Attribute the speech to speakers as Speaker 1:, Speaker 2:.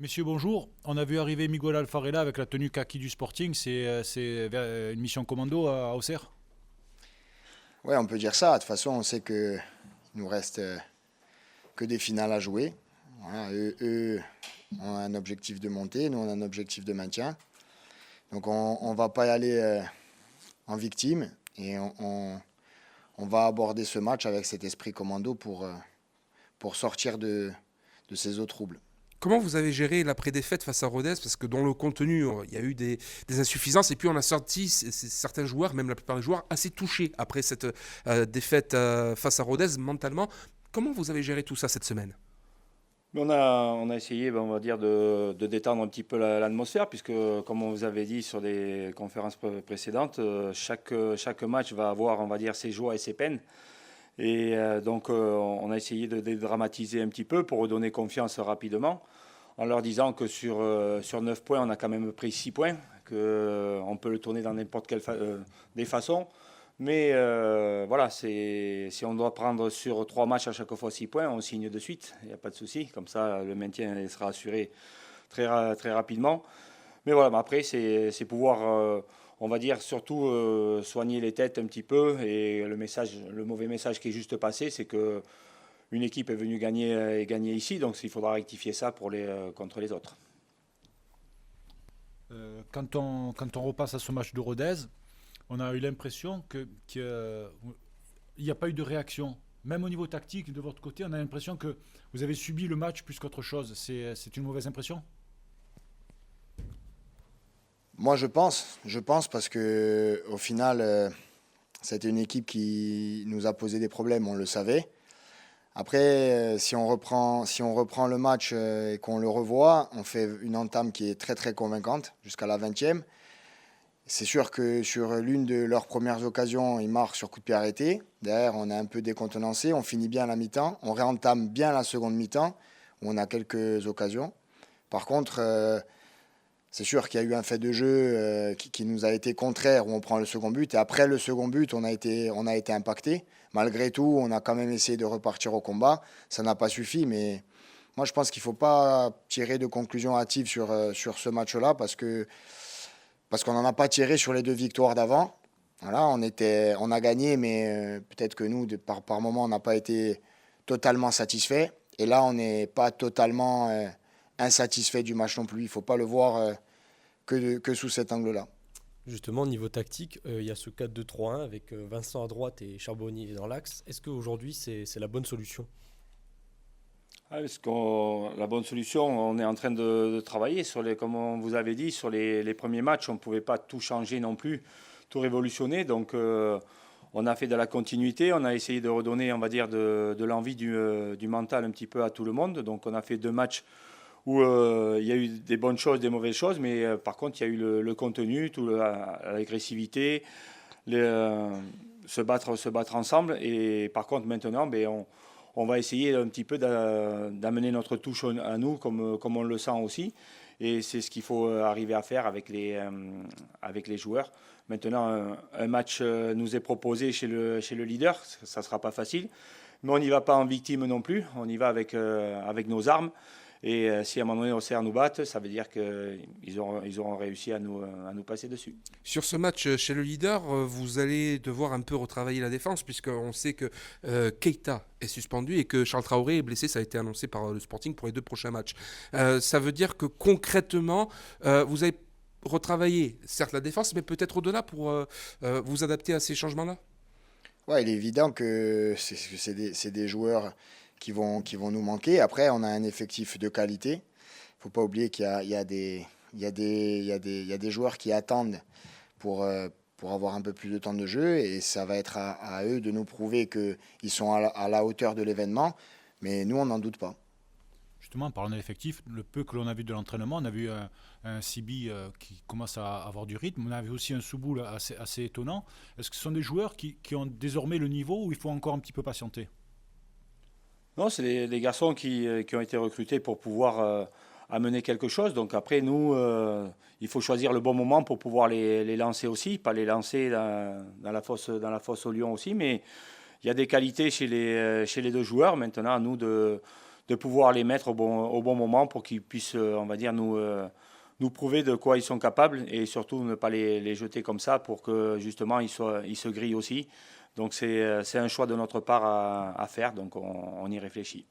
Speaker 1: Messieurs, bonjour. On a vu arriver Miguel Alfarella avec la tenue kaki du Sporting. C'est une mission commando à Auxerre.
Speaker 2: Ouais, on peut dire ça. De toute façon, on sait qu'il nous reste que des finales à jouer. Voilà, eux ont un objectif de montée, nous on a un objectif de maintien. Donc on ne va pas y aller en victime et on va aborder ce match avec cet esprit commando pour sortir de ces eaux troubles.
Speaker 3: Comment vous avez géré l'après-défaite face à Rodez? Parce que dans le contenu, il y a eu des insuffisances. Et puis on a sorti certains joueurs, même la plupart des joueurs, assez touchés après cette défaite face à Rodez mentalement. Comment vous avez géré tout ça cette semaine?
Speaker 4: On a essayé, on va dire, de détendre un petit peu l'atmosphère, puisque, comme on vous avait dit sur les conférences précédentes, chaque match va avoir, on va dire, ses joies et ses peines. On a essayé de dédramatiser un petit peu pour redonner confiance rapidement, en leur disant que sur 9 points, on a quand même pris 6 points, qu'on peut le tourner dans n'importe quelle des façons. Mais voilà, si on doit prendre sur 3 matchs à chaque fois 6 points, on signe de suite, il n'y a pas de souci. Comme ça, le maintien sera assuré très rapidement. Mais voilà, après, c'est pouvoir, on va dire, surtout soigner les têtes un petit peu. Et le mauvais message qui est juste passé, c'est que une équipe est venue gagner ici, donc il faudra rectifier ça contre les autres.
Speaker 1: Quand on repasse à ce match de Rodez, on a eu l'impression qu'il n'y a pas eu de réaction. Même au niveau tactique, de votre côté, on a l'impression que vous avez subi le match plus qu'autre chose. C'est une mauvaise impression?
Speaker 2: Moi je pense parce que au final, c'était une équipe qui nous a posé des problèmes, on le savait. Après, si on reprend le match et qu'on le revoit, on fait une entame qui est très très convaincante jusqu'à la 20e. C'est sûr que sur l'une de leurs premières occasions, ils marquent sur coup de pied arrêté. Derrière, on est un peu décontenancé. On finit bien la mi-temps. On réentame bien la seconde mi-temps, où on a quelques occasions. Par contre, c'est sûr qu'il y a eu un fait de jeu qui nous a été contraire, où on prend le second but. Et après le second but, on a été impacté. Malgré tout, on a quand même essayé de repartir au combat. Ça n'a pas suffi, mais moi, je pense qu'il ne faut pas tirer de conclusions hâtives sur ce match-là, parce qu'on n'en a pas tiré sur les deux victoires d'avant. Voilà, on a gagné, mais peut-être que nous, par moment, on n'a pas été totalement satisfaits. Et là, on n'est pas totalement insatisfait du match non plus. Il ne faut pas le voir que sous cet angle-là.
Speaker 5: Justement, niveau tactique, il y a ce 4-2-3-1 avec Vincent à droite et Charbonnier dans l'axe. Est-ce qu'aujourd'hui, c'est la bonne solution?
Speaker 4: La bonne solution, on est en train de travailler comme on vous avait dit, sur les premiers matchs, on ne pouvait pas tout changer non plus, tout révolutionner. Donc, on a fait de la continuité, on a essayé de redonner, on va dire, de l'envie du mental un petit peu à tout le monde. Donc, on a fait 2 matchs où il y a eu des bonnes choses, des mauvaises choses, mais par contre, il y a eu le contenu, l'agressivité, se battre ensemble. Et par contre, maintenant, on va essayer un petit peu d'amener notre touche à nous, comme on le sent aussi. Et c'est ce qu'il faut arriver à faire avec les joueurs. Maintenant, un match nous est proposé chez le leader. Ça ne sera pas facile. Mais on n'y va pas en victime non plus. On y va avec nos armes. Et si à un moment donné, Auxerre nous batte, ça veut dire qu'ils auront réussi à nous passer dessus.
Speaker 3: Sur ce match chez le leader, vous allez devoir un peu retravailler la défense, puisqu'on sait que Keita est suspendu et que Charles Traoré est blessé. Ça a été annoncé par le Sporting pour les 2 prochains matchs. Ça veut dire que concrètement, vous avez retravaillé, certes, la défense, mais peut-être au-delà pour vous adapter à ces changements-là?
Speaker 2: Ouais, il est évident que c'est des joueurs qui vont nous manquer. Après, on a un effectif de qualité. Il ne faut pas oublier qu'il y a des joueurs qui attendent pour avoir un peu plus de temps de jeu. Et ça va être à eux de nous prouver qu'ils sont à la hauteur de l'événement. Mais nous, on n'en doute pas.
Speaker 1: Justement, en parlant de l'effectif, le peu que l'on a vu de l'entraînement, on a vu un Sibi qui commence à avoir du rythme. On a vu aussi un Souboul assez étonnant. Est-ce que ce sont des joueurs qui ont désormais le niveau ou il faut encore un petit peu patienter?
Speaker 4: Non, c'est les garçons qui ont été recrutés pour pouvoir amener quelque chose. Donc après, nous, il faut choisir le bon moment pour pouvoir les lancer aussi, pas les lancer dans la fosse au lion aussi. Mais il y a des qualités chez les 2 joueurs. Maintenant, à nous de pouvoir les mettre au bon moment pour qu'ils puissent, on va dire, nous prouver de quoi ils sont capables et surtout ne pas les jeter comme ça pour que justement ils se grillent aussi. Donc c'est un choix de notre part à faire, donc on y réfléchit.